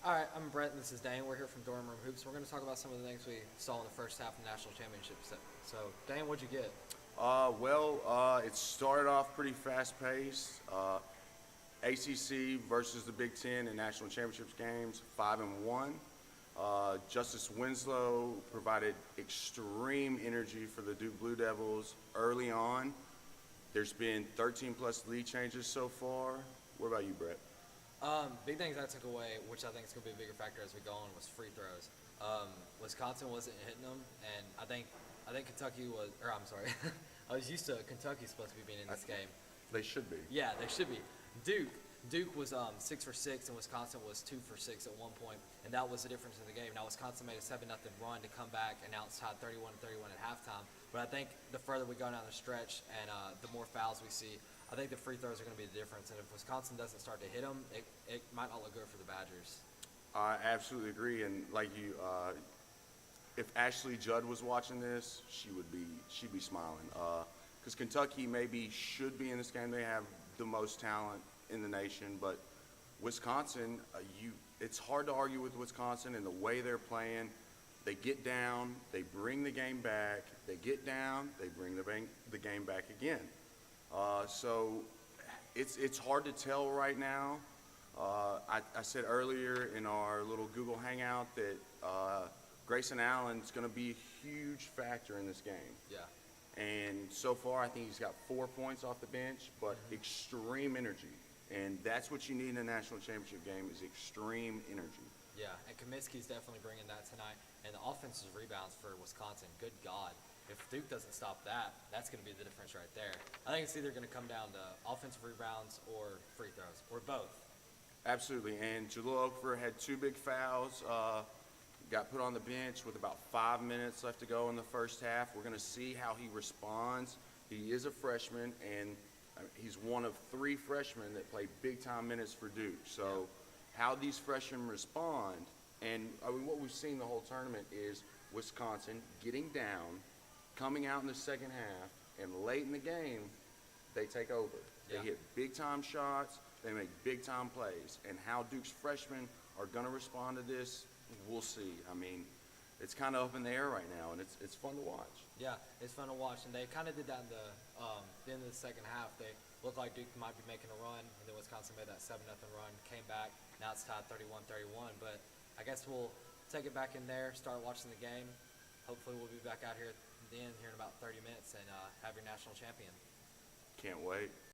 All right, I'm Brett, and this is Dane. We're here from Dorm Room Hoops. We're going to talk about some of the things we saw in the first half of the national championship. So Dane, what'd you get? It started off pretty fast-paced. ACC versus the Big Ten in national championships games, 5-1. Justice Winslow provided extreme energy for the Duke Blue Devils early on. There's been 13-plus lead changes so far. What about you, Brett? Big things I took away, which I think is going to be a bigger factor as we go on, was free throws. Wisconsin wasn't hitting them, and I think Kentucky was, or I'm sorry, I was used to Kentucky supposed to be being in this game. They should be. Yeah, they should be. Duke was 6 for 6, and Wisconsin was 2 for 6 at one point, and that was the difference in the game. Now Wisconsin made a 7-0 run to come back, and now it's tied 31-31 at halftime. But I think the further we go down the stretch and the more fouls we see, I think the free throws are going to be the difference. And if Wisconsin doesn't start to hit them, it might not look good for the Badgers. I absolutely agree, and if Ashley Judd was watching this, she'd be smiling. Because Kentucky maybe should be in this game. They have the most talent in the nation, but Wisconsin, it's hard to argue with Wisconsin and the way they're playing. They get down, they bring the game back. They get down, they bring the game back again. So it's hard to tell right now. I said earlier in our little Google Hangout that Grayson Allen's going to be a huge factor in this game. Yeah. And so far, I think he's got 4 points off the bench, but extreme energy. And that's what you need in a national championship game is extreme energy. Yeah, and Kaminsky's definitely bringing that tonight. And the offensive rebounds for Wisconsin, good God. If Duke doesn't stop that, that's going to be the difference right there. I think it's either going to come down to offensive rebounds or free throws, or both. Absolutely, and Jalil Okafor had 2 big fouls. Got put on the bench with about 5 minutes left to go in the first half. We're going to see how he responds. He is a freshman, and he's one of 3 freshmen that play big-time minutes for Duke. So how these freshmen respond, and what we've seen the whole tournament is Wisconsin getting down, coming out in the second half, and late in the game, they take over. They hit big-time shots. They make big-time plays. And how Duke's freshmen are going to respond to this, we'll see. I mean, it's kind of up in the air right now, and it's fun to watch. Yeah, it's fun to watch, and they kind of did that in the end of the second half. They looked like Duke might be making a run, and then Wisconsin made that 7-0 run, came back. Now it's tied 31-31, but I guess we'll take it back in there, start watching the game. Hopefully we'll be back out here at the end here in about 30 minutes and have your national champion. Can't wait.